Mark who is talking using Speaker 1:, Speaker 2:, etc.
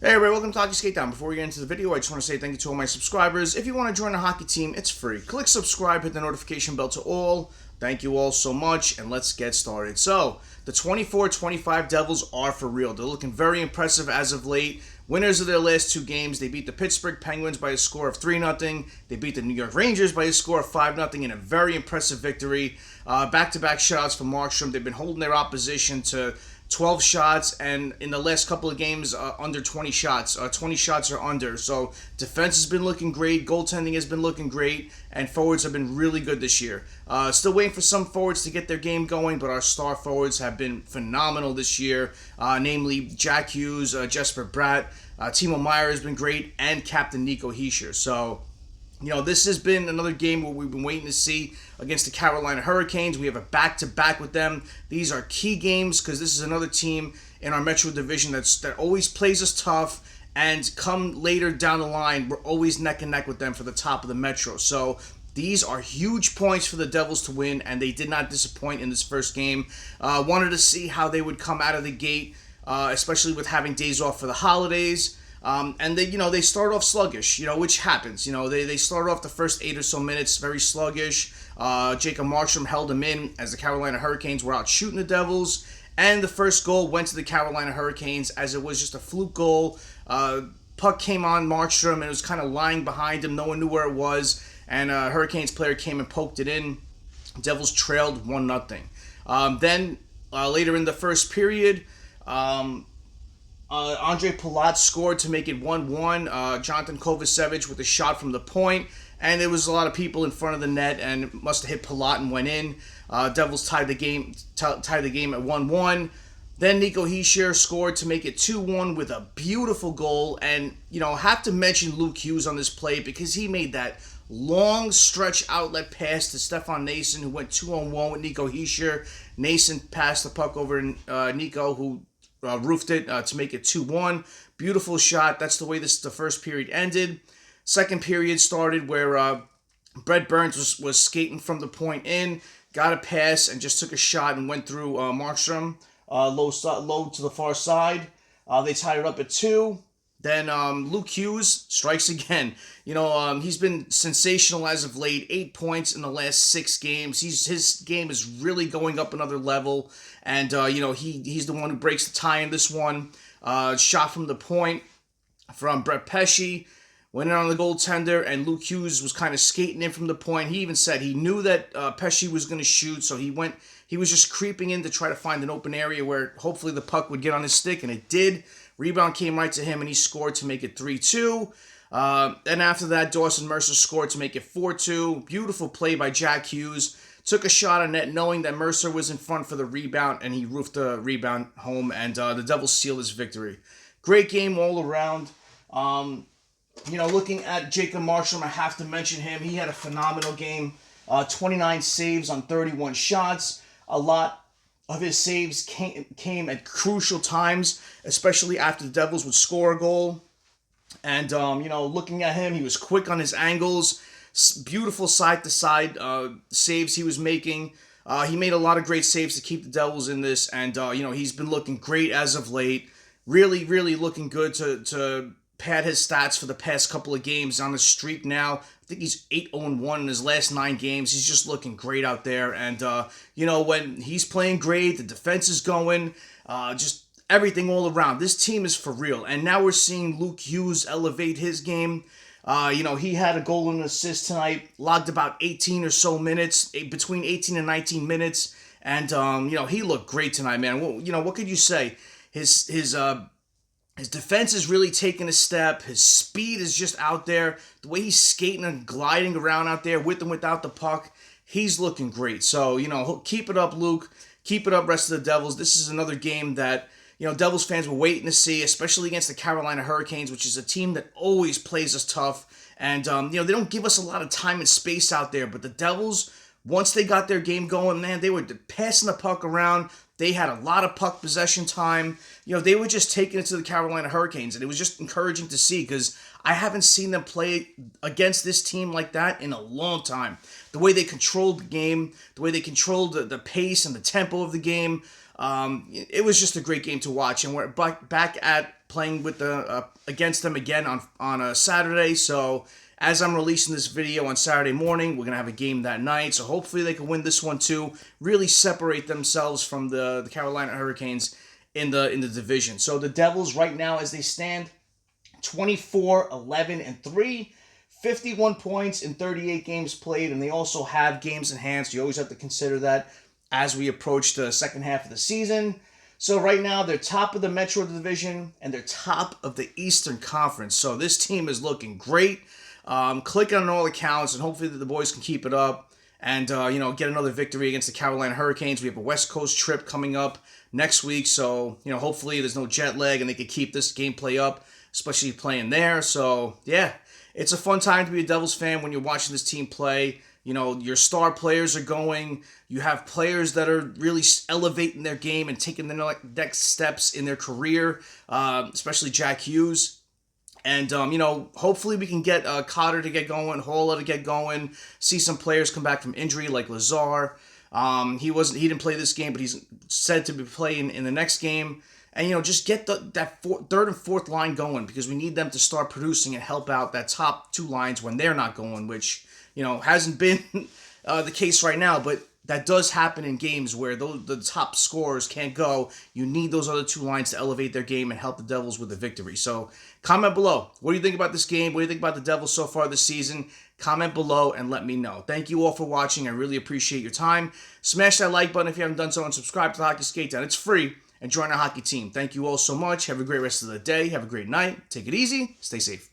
Speaker 1: Hey everybody, welcome to Hockey Skate Down. Before we get into the video, I just want to say thank you to all my subscribers. If you want to join a hockey team, it's free. Click subscribe, hit the notification bell to all. Thank you all so much, and let's get started. So, the 24-25 Devils are for real. They're looking very impressive as of late. Winners of their last two games. They beat the Pittsburgh Penguins by a score of 3-0. They beat the New York Rangers by a score of 5-0 in a very impressive victory. Back-to-back shutouts from Markstrom. They've been holding their opposition to 12 shots, and in the last couple of games, under 20 shots. 20 shots or under. So defense has been looking great, goaltending has been looking great, and forwards have been really good this year. Still waiting for some forwards to get their game going, but our star forwards have been phenomenal this year, namely Jack Hughes, Jesper Bratt, Timo Meier has been great, and Captain Nico Hischier. So, this has been another game where we've been waiting to see against the Carolina Hurricanes. We have a back-to-back with them. These are key games because this is another team in our Metro Division that always plays us tough, and come later down the line, we're always neck and neck with them for the top of the Metro. So these are huge points for the Devils to win, and they did not disappoint in this first game. Wanted to see how they would come out of the gate, especially with having days off for the holidays. And they start off sluggish, which happens. They start off the first 8 or so minutes very sluggish. Jakob Markstrom held them in as the Carolina Hurricanes were out shooting the Devils. And the first goal went to the Carolina Hurricanes as it was just a fluke goal. Puck came on Markstrom and it was kind of lying behind him. No one knew where it was. And a Hurricanes player came and poked it in. Devils trailed 1-0. Then later in the first period, Andre Palat scored to make it 1-1. Jonathan Kovacevic with a shot from the point, and there was a lot of people in front of the net, and it must have hit Palat and went in. Devils tied the game at 1-1. Then Nico Hischier scored to make it 2-1 with a beautiful goal, and have to mention Luke Hughes on this play because he made that long stretch outlet pass to Stefan Nason, who went 2-on-1 with Nico Hischier. Nason passed the puck over to Nico, who roofed it to make it 2-1. Beautiful shot. That's the way the first period ended. Second period started where Brett Burns was skating from the point in, got a pass, and just took a shot and went through Markstrom, low to the far side. They tied it up at 2. Then Luke Hughes strikes again. He's been sensational as of late. 8 points in the last 6 games. His game is really going up another level. And, he's the one who breaks the tie in this one. Shot from the point from Brett Pesce. Went in on the goaltender, and Luke Hughes was kind of skating in from the point. He even said he knew that Pesce was going to shoot, so he was just creeping in to try to find an open area where hopefully the puck would get on his stick, and it did. Rebound came right to him, and he scored to make it 3-2. Then after that, Dawson Mercer scored to make it 4-2. Beautiful play by Jack Hughes. Took a shot on net knowing that Mercer was in front for the rebound, and he roofed the rebound home, and the Devils sealed his victory. Great game all around. Looking at Jakob Markstrom, I have to mention him. He had a phenomenal game. 29 saves on 31 shots. A lot of his saves came at crucial times, especially after the Devils would score a goal. And, looking at him, he was quick on his angles. Beautiful side-to-side saves he was making. He made a lot of great saves to keep the Devils in this. And, he's been looking great as of late. Really, really looking good to pad his stats for the past couple of games on the streak now. I think he's 8-0-1 in his last 9 games. He's just looking great out there. And, when he's playing great, the defense is going, just everything all around. This team is for real. And now we're seeing Luke Hughes elevate his game. He had a goal and an assist tonight, logged about 18 or so minutes, between 18 and 19 minutes. And, he looked great tonight, man. Well, what could you say? His defense is really taking a step. His speed is just out there. The way he's skating and gliding around out there with and without the puck, he's looking great. So, keep it up, Luke. Keep it up, rest of the Devils. This is another game that, Devils fans were waiting to see, especially against the Carolina Hurricanes, which is a team that always plays us tough. And, they don't give us a lot of time and space out there. But the Devils, once they got their game going, man, they were passing the puck around. They had a lot of puck possession time. They were just taking it to the Carolina Hurricanes, and it was just encouraging to see because I haven't seen them play against this team like that in a long time. The way they controlled the game, the way they controlled the pace and the tempo of the game, it was just a great game to watch. And we're back at playing with the against them again on a Saturday. So as I'm releasing this video on Saturday morning, we're gonna have a game that night. So hopefully they can win this one too. Really separate themselves from the Carolina Hurricanes in the division. So the Devils right now, as they stand, 24-11-3. 51 points in 38 games played, and they also have games in hand, so you always have to consider that as we approach the second half of the season. So right now, they're top of the Metro Division, and they're top of the Eastern Conference. So this team is looking great. Click on all accounts, and hopefully the boys can keep it up and get another victory against the Carolina Hurricanes. We have a West Coast trip coming up next week, so hopefully there's no jet lag, and they can keep this gameplay up, especially playing there. So yeah. It's a fun time to be a Devils fan when you're watching this team play. Your star players are going. You have players that are really elevating their game and taking the next steps in their career, especially Jack Hughes. And, hopefully we can get Cotter to get going, Holla to get going, see some players come back from injury like Lazar. He didn't play this game, but he's said to be playing in the next game. And, just get that third and fourth line going, because we need them to start producing and help out that top two lines when they're not going, which, hasn't been the case right now. But that does happen in games where the top scorers can't go. You need those other two lines to elevate their game and help the Devils with the victory. So comment below. What do you think about this game? What do you think about the Devils so far this season? Comment below and let me know. Thank you all for watching. I really appreciate your time. Smash that like button if you haven't done so, and subscribe to the Hockey Skate Down. It's free. And join our hockey team. Thank you all so much. Have a great rest of the day. Have a great night. Take it easy. Stay safe.